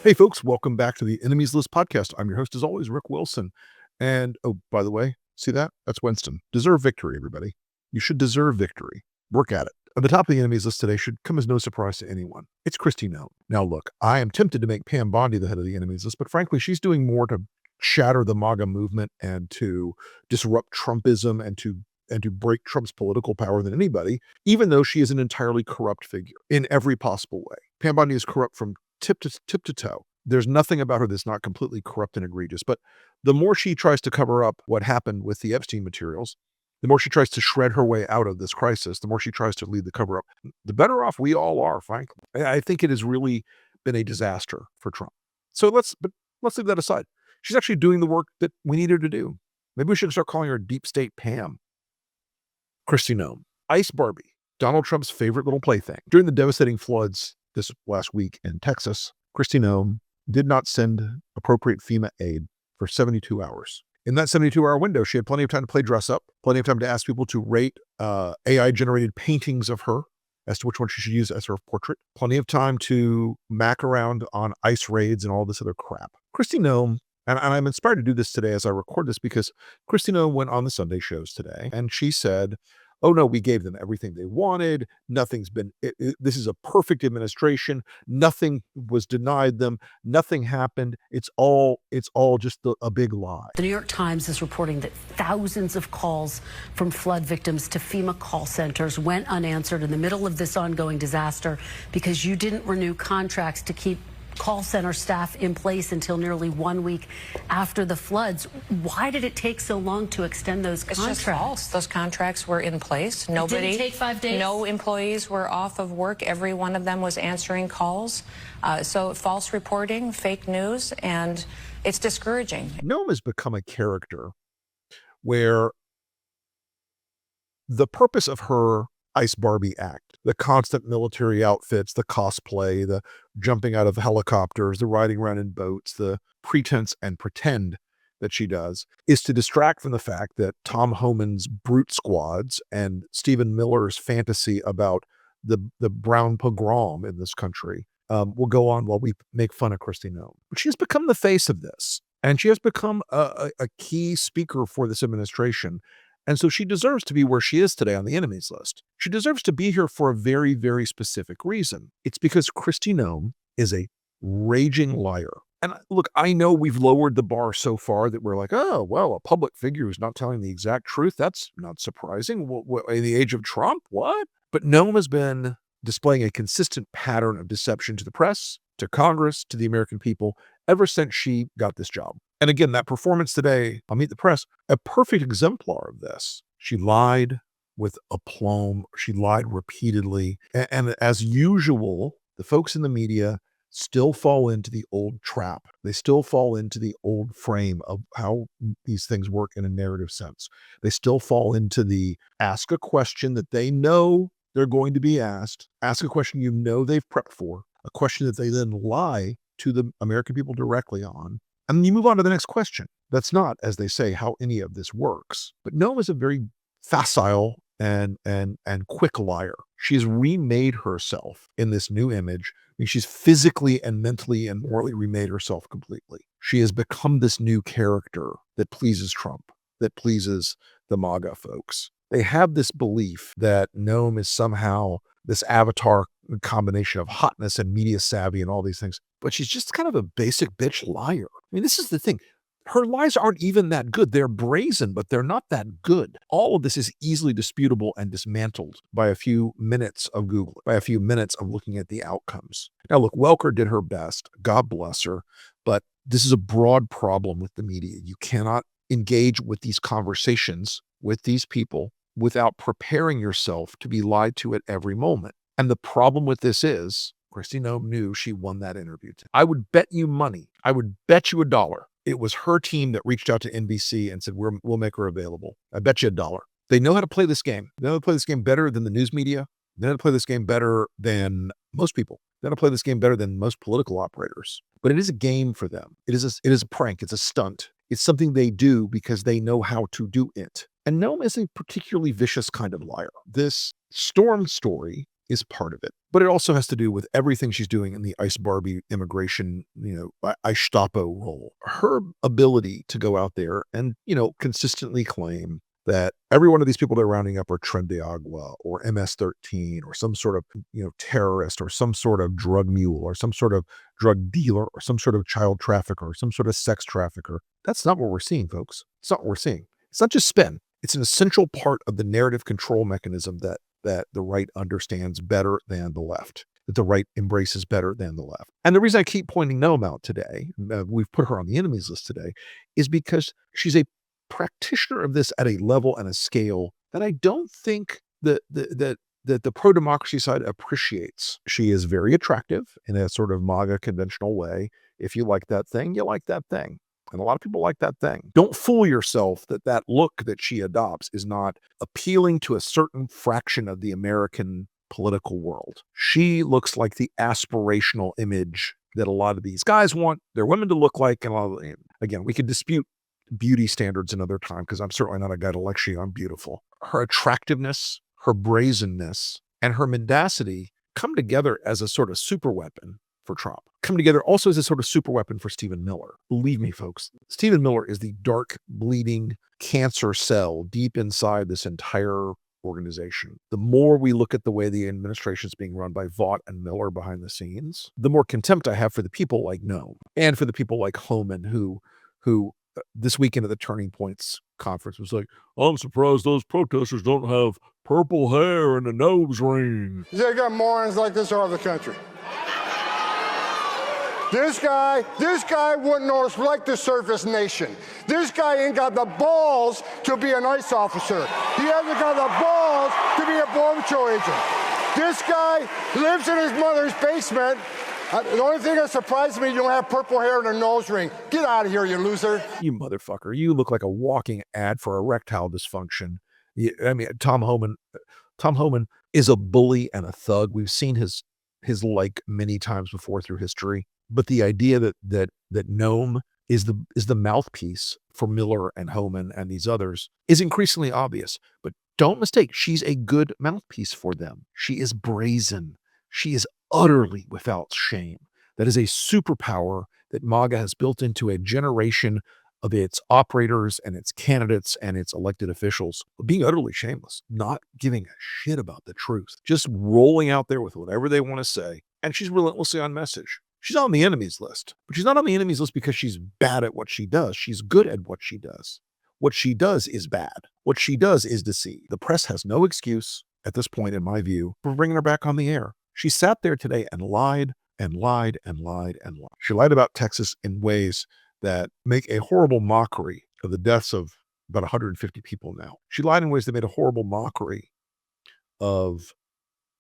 Hey, folks, welcome back to the Enemies List podcast. I'm your host, as always, Rick Wilson. And oh, by the way, see that? That's Winston. Deserve victory, everybody. You should deserve victory. Work at it. At the top of the Enemies List today should come as no surprise to anyone. It's Kristi Noem. Now, look, I am tempted to make Pam Bondi the head of the Enemies List, but frankly, she's doing more to shatter the MAGA movement and to disrupt Trumpism and to break Trump's political power than anybody, even though she is an entirely corrupt figure in every possible way. Pam Bondi is corrupt from tip to toe. There's nothing about her that's not completely corrupt and egregious. But the more she tries to cover up what happened with the Epstein materials, the more she tries to shred her way out of this crisis, the more she tries to lead the cover up, the better off we all are, frankly. I think it has really been a disaster for Trump. So let's leave that aside. She's actually doing the work that we need her to do. Maybe we should start calling her Deep State Pam. Kristi Noem. Ice Barbie, Donald Trump's favorite little plaything. During the devastating floods this last week in Texas, Kristi Noem did not send appropriate FEMA aid for 72 hours. In that 72-hour window, she had plenty of time to play dress up, plenty of time to ask people to rate AI-generated paintings of her as to which one she should use as her portrait, plenty of time to mac around on ICE raids and all this other crap. Kristi Noem, and I'm inspired to do this today as I record this because Kristi Noem went on the Sunday shows today, and she said, oh no, we gave them everything they wanted. Nothing's been, this is a perfect administration. Nothing was denied them. Nothing happened. It's all just a big lie. The New York Times is reporting that thousands of calls from flood victims to FEMA call centers went unanswered in the middle of this ongoing disaster because you didn't renew contracts to keep call center staff in place until nearly 1 week after the floods. Why did it take so long to extend those contracts? It's just false. Those contracts were in place. Nobody, it didn't take 5 days? No employees were off of work. Every one of them was answering calls. So false reporting, fake news, and it's discouraging. Noem has become a character where the purpose of her Ice Barbie act, the constant military outfits, the cosplay, the jumping out of helicopters, the riding around in boats, the pretense and pretend that she does, is to distract from the fact that Tom Homan's brute squads and Stephen Miller's fantasy about the brown pogrom in this country will go on while we make fun of Kristi Noem. But she has become the face of this, and she has become a key speaker for this administration. And so she deserves to be where she is today on the enemies list. She deserves to be here for a very, very specific reason. It's because Kristi Noem is a raging liar. And look, I know we've lowered the bar so far that we're like, oh, well, a public figure who's not telling the exact truth, that's not surprising. In the age of Trump, what? But Noem has been displaying a consistent pattern of deception to the press, to Congress, to the American people, ever since she got this job. And again, that performance today on Meet the Press, a perfect exemplar of this. She lied with aplomb. She lied repeatedly. And as usual, the folks in the media still fall into the old trap. They still fall into the old frame of how these things work in a narrative sense. They still fall into the ask a question that they know they're going to be asked, ask a question you know they've prepped for, a question that they then lie to the American people directly on, and then you move on to the next question. That's not, as they say, how any of this works. But Noem is a very facile and quick liar. She's remade herself in this new image. I mean, she's physically and mentally and morally remade herself completely. She has become this new character that pleases Trump, that pleases the MAGA folks. They have this belief that Noem is somehow this avatar combination of hotness and media savvy and all these things. But she's just kind of a basic bitch liar. I mean, this is the thing. Her lies aren't even that good. They're brazen, but they're not that good. All of this is easily disputable and dismantled by a few minutes of Google, by a few minutes of looking at the outcomes. Now, look, Welker did her best. God bless her. But this is a broad problem with the media. You cannot engage with these conversations with these people without preparing yourself to be lied to at every moment. And the problem with this is, Kristi Noem knew she won that interview. I would bet you money. I would bet you $1. It was her team that reached out to NBC and said, we'll make her available. I bet you $1. They know how to play this game. They know how to play this game better than the news media. They know how to play this game better than most people. They know how to play this game better than most political operators. But it is a game for them. It is a prank. It's a stunt. It's something they do because they know how to do it. And Noem is a particularly vicious kind of liar. This storm story is part of it. But it also has to do with everything she's doing in the Ice Barbie immigration, Eichstapo role. Her ability to go out there and, consistently claim that every one of these people they're rounding up are Tren de Agua or MS-13 or some sort of, terrorist or some sort of drug mule or some sort of drug dealer or some sort of child trafficker or some sort of sex trafficker. That's not what we're seeing, folks. It's not what we're seeing. It's not just spin. It's an essential part of the narrative control mechanism that the right understands better than the left, that the right embraces better than the left. And the reason I keep pointing Noem out today, we've put her on the enemies list today, is because she's a practitioner of this at a level and a scale that I don't think that the pro-democracy side appreciates. She is very attractive in a sort of MAGA conventional way. If you like that thing, you like that thing. And a lot of people like that thing. Don't fool yourself that that look that she adopts is not appealing to a certain fraction of the American political world. She looks like the aspirational image that a lot of these guys want their women to look like. And again, we could dispute beauty standards another time because I'm certainly not a guy to lecture you on beautiful. Her attractiveness, her brazenness, and her mendacity come together as a sort of super weapon for Trump. Come together also as a sort of super weapon for Stephen Miller. Believe me, folks, Stephen Miller is the dark, bleeding cancer cell deep inside this entire organization. The more we look at the way the administration is being run by Vaught and Miller behind the scenes, the more contempt I have for the people like Noem and for the people like Homan who this weekend at the Turning Points conference was like, I'm surprised those protesters don't have purple hair and a nose ring. They got morons like this all over the country. This guy wouldn't know it's like to serve his nation. This guy ain't got the balls to be an ICE officer. He hasn't got the balls to be a Border Patrol agent. This guy lives in his mother's basement. The only thing that surprises me, you don't have purple hair and a nose ring. Get out of here, you loser. You motherfucker. You look like a walking ad for erectile dysfunction. Tom Homan is a bully and a thug. We've seen his like many times before through history. But the idea that Noem is the mouthpiece for Miller and Homan and these others is increasingly obvious. But don't mistake, she's a good mouthpiece for them. She is brazen. She is utterly without shame. That is a superpower that MAGA has built into a generation of its operators and its candidates and its elected officials, being utterly shameless, not giving a shit about the truth, just rolling out there with whatever they want to say. And she's relentlessly on message. She's on the enemies list, but she's not on the enemies list because she's bad at what she does. She's good at what she does. What she does is bad. What she does is deceive. The press has no excuse at this point, in my view, for bringing her back on the air. She sat there today and lied and lied and lied and lied. She lied about Texas in ways that make a horrible mockery of the deaths of about 150 people now. She lied in ways that made a horrible mockery of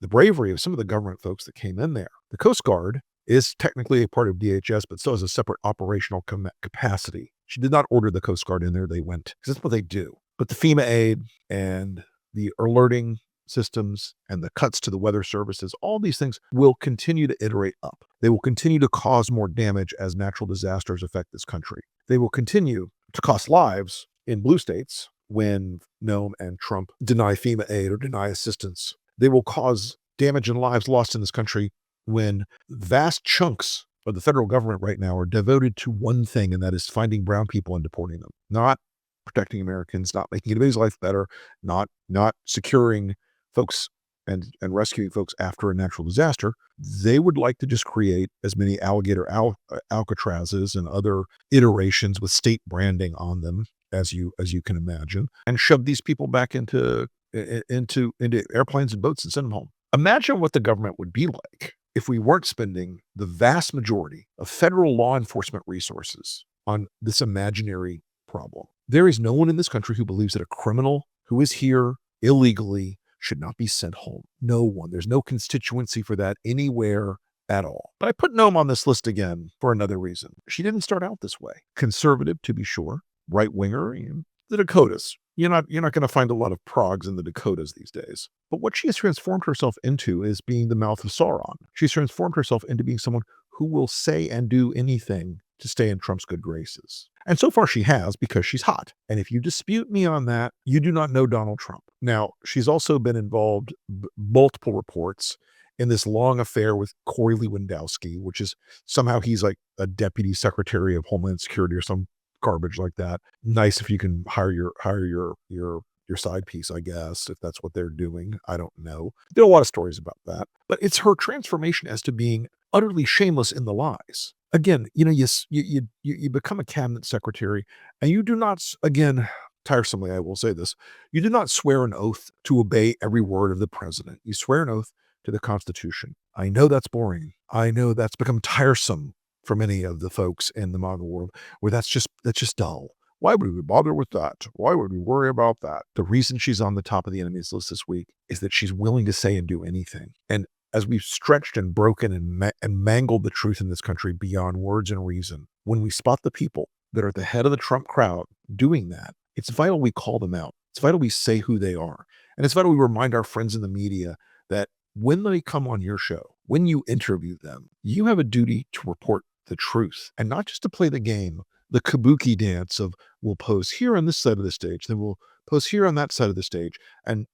the bravery of some of the government folks that came in there. The Coast Guard is technically a part of DHS, but still has a separate operational capacity. She did not order the Coast Guard in there. They went, because that's what they do. But the FEMA aid and the alerting systems and the cuts to the weather services, all these things will continue to iterate up. They will continue to cause more damage as natural disasters affect this country. They will continue to cost lives in blue states when Noem and Trump deny FEMA aid or deny assistance. They will cause damage and lives lost in this country when vast chunks of the federal government right now are devoted to one thing, and that is finding brown people and deporting them, not protecting Americans, not making anybody's life better, not securing folks and rescuing folks after a natural disaster. They would like to just create as many alligator Alcatrazes and other iterations with state branding on them as you can imagine, and shove these people back into airplanes and boats and send them home. Imagine what the government would be like if we weren't spending the vast majority of federal law enforcement resources on this imaginary problem. There is no one in this country who believes that a criminal who is here illegally should not be sent home. No one. There's no constituency for that anywhere at all. But I put Noem on this list again for another reason. She didn't start out this way. Conservative, to be sure. Right-winger. The Dakotas. You're not going to find a lot of progs in the Dakotas these days. But what she has transformed herself into is being the mouth of Sauron. She's transformed herself into being someone who will say and do anything to stay in Trump's good graces. And so far she has, because she's hot. And if you dispute me on that, you do not know Donald Trump. Now, she's also been involved multiple reports in this long affair with Corey Lewandowski, which is somehow he's like a deputy secretary of Homeland Security or some garbage like that. Nice if you can hire your side piece, I guess, if that's what they're doing. I don't know. There are a lot of stories about that. But it's her transformation as to being utterly shameless in the lies. Again, you become a cabinet secretary, and you do not, again, tiresomely, I will say this, you do not swear an oath to obey every word of the president. You swear an oath to the Constitution. I know that's boring. I know that's become tiresome for many of the folks in the MAGA world, where that's just dull. Why would we bother with that? Why would we worry about that? The reason she's on the top of the enemies list this week is that she's willing to say and do anything. And as we've stretched and broken and mangled the truth in this country beyond words and reason, when we spot the people that are at the head of the Trump crowd doing that, it's vital we call them out. It's vital we say who they are. And it's vital we remind our friends in the media that when they come on your show, when you interview them, you have a duty to report the truth and not just to play the game, the kabuki dance of we'll pose here on this side of the stage, then we'll pose here on that side of the stage, and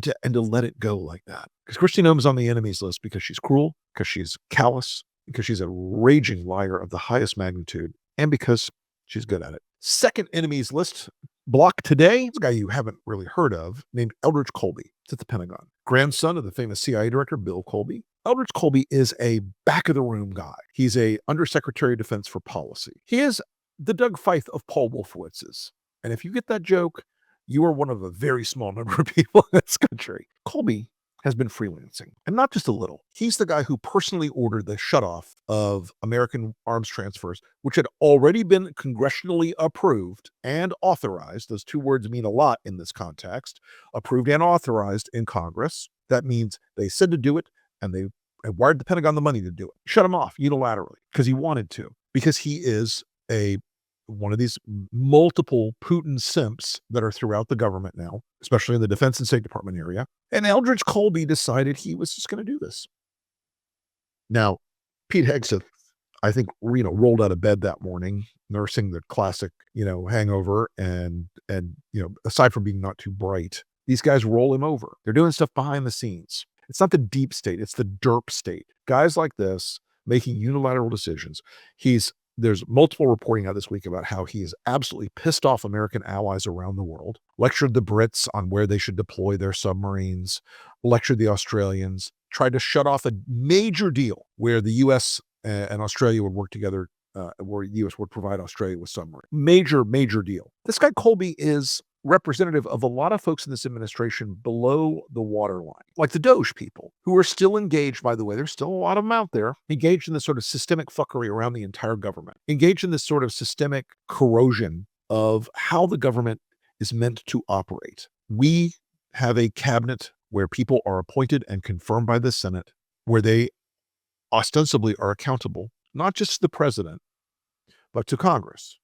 to let it go like that. Because Kristi Noem is on the enemies list because she's cruel, because she's callous, because she's a raging liar of the highest magnitude, and because she's good at it. Second enemies list block today is a guy you haven't really heard of named Eldridge Colby. It's at the Pentagon. Grandson of the famous CIA director Bill Colby. Eldridge Colby is a back-of-the-room guy. He's a Undersecretary of Defense for Policy. He is the Doug Feith of Paul Wolfowitz's. And if you get that joke, you are one of a very small number of people in this country. Colby has been freelancing, and not just a little. He's the guy who personally ordered the shutoff of American arms transfers, which had already been congressionally approved and authorized. Those two words mean a lot in this context. Approved and authorized in Congress. That means they said to do it, and they wired the Pentagon the money to do it. Shut him off unilaterally because he wanted to, because he is one of these multiple Putin simps that are throughout the government now, especially in the Defense and State Department area. And Eldridge Colby decided he was just going to do this. Now, Pete Hegseth, I think, rolled out of bed that morning, nursing the classic, hangover, and aside from being not too bright, these guys roll him over. They're doing stuff behind the scenes. It's not the deep state, it's the derp state. Guys like this making unilateral decisions. There's multiple reporting out this week about how he is absolutely pissed off American allies around the world, lectured the Brits on where they should deploy their submarines, lectured the Australians, tried to shut off a major deal where the U.S. and Australia would work together, where the U.S. would provide Australia with submarines. Major deal. This guy Colby is representative of a lot of folks in this administration below the waterline, like the Doge people, who are still engaged, by the way, there's still a lot of them out there, engaged in this sort of systemic fuckery around the entire government, engaged in this sort of systemic corrosion of how the government is meant to operate. We have a cabinet where people are appointed and confirmed by the Senate, where they ostensibly are accountable, not just to the president, but to Congress.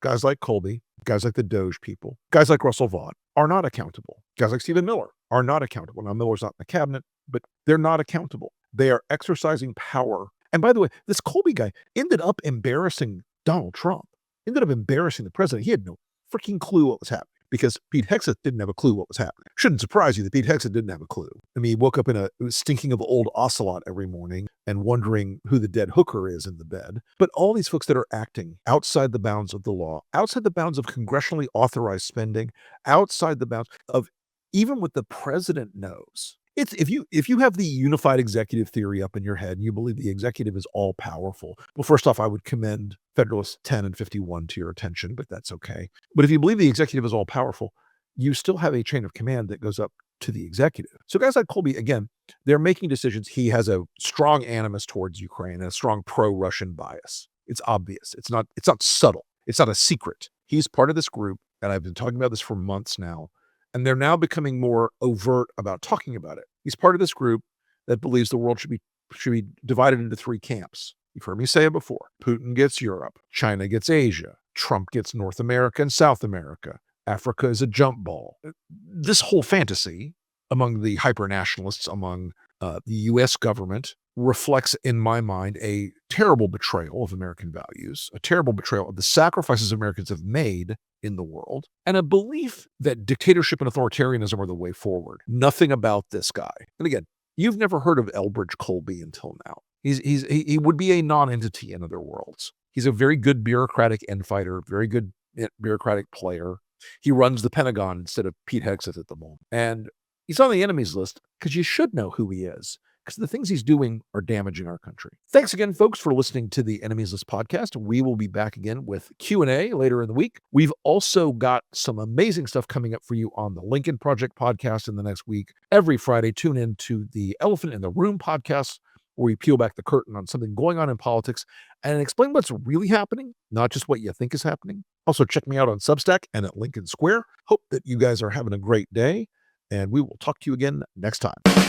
Guys like Colby, guys like the Doge people, guys like Russell Vaught are not accountable. Guys like Stephen Miller are not accountable. Now, Miller's not in the cabinet, but they're not accountable. They are exercising power. And by the way, this Colby guy ended up embarrassing Donald Trump, ended up embarrassing the president. He had no freaking clue what was happening because Pete Hegseth didn't have a clue what was happening. Shouldn't surprise you that Pete Hegseth didn't have a clue. I mean, he woke up stinking of old ocelot every morning and wondering who the dead hooker is in the bed. But all these folks that are acting outside the bounds of the law, outside the bounds of congressionally authorized spending, outside the bounds of even what the president knows. It's if you have the unified executive theory up in your head and you believe the executive is all powerful, well, first off, I would commend Federalists 10 and 51 to your attention, but that's okay. But if you believe the executive is all powerful, you still have a chain of command that goes up to the executive. So guys like Colby, again, they're making decisions. He has a strong animus towards Ukraine and a strong pro-Russian bias. It's obvious. It's not subtle. It's not a secret. He's part of this group, and I've been talking about this for months now, and they're now becoming more overt about talking about it. He's part of this group that believes the world should be divided into three camps. You've heard me say it before. Putin gets Europe. China gets Asia. Trump gets North America and South America. Africa is a jump ball. This whole fantasy among the hyper-nationalists, among the U.S. government, reflects, in my mind, a terrible betrayal of American values, a terrible betrayal of the sacrifices Americans have made in the world, and a belief that dictatorship and authoritarianism are the way forward. Nothing about this guy. And again, you've never heard of Elbridge Colby until now. He would be a non-entity in other worlds. He's a very good bureaucratic end fighter, very good bureaucratic player. He runs the Pentagon instead of Pete Hegseth at the moment. And he's on the enemies list because you should know who he is, because the things he's doing are damaging our country. Thanks again, folks, for listening to the Enemies List podcast. We will be back again with Q&A later in the week. We've also got some amazing stuff coming up for you on the Lincoln Project podcast in the next week. Every Friday, tune in to the Elephant in the Room podcast, where we peel back the curtain on something going on in politics and explain what's really happening, not just what you think is happening. Also, check me out on Substack and at Lincoln Square. Hope that you guys are having a great day, and we will talk to you again next time.